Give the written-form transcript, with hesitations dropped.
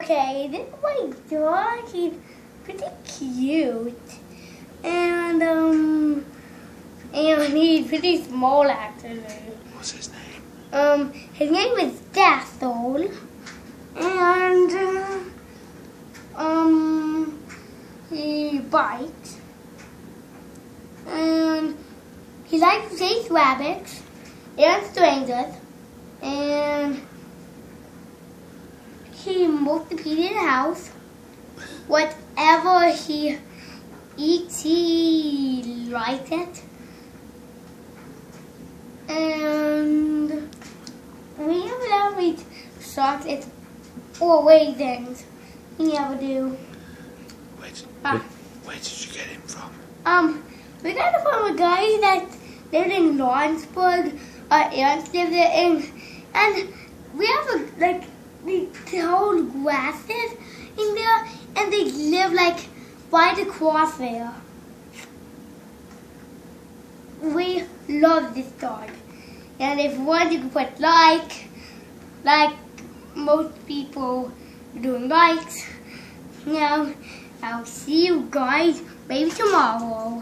Okay, this is my dog. He's pretty cute. And he's pretty small actually. What's his name? His name is Dazzle. And he bites. And he likes to chase rabbits and strangers. And he moves the pizza in the house. Whatever he eats, he likes it. And we never ever eat chocolate or raisins. We never do. Where did you get him from? We got it from a guy that lived in Lawrenceburg. Our aunts lived there, and we have they hold grasses in there, and they live right across there. We love this dog, and if you want, you can put like most people doing likes. Now, I'll see you guys maybe tomorrow.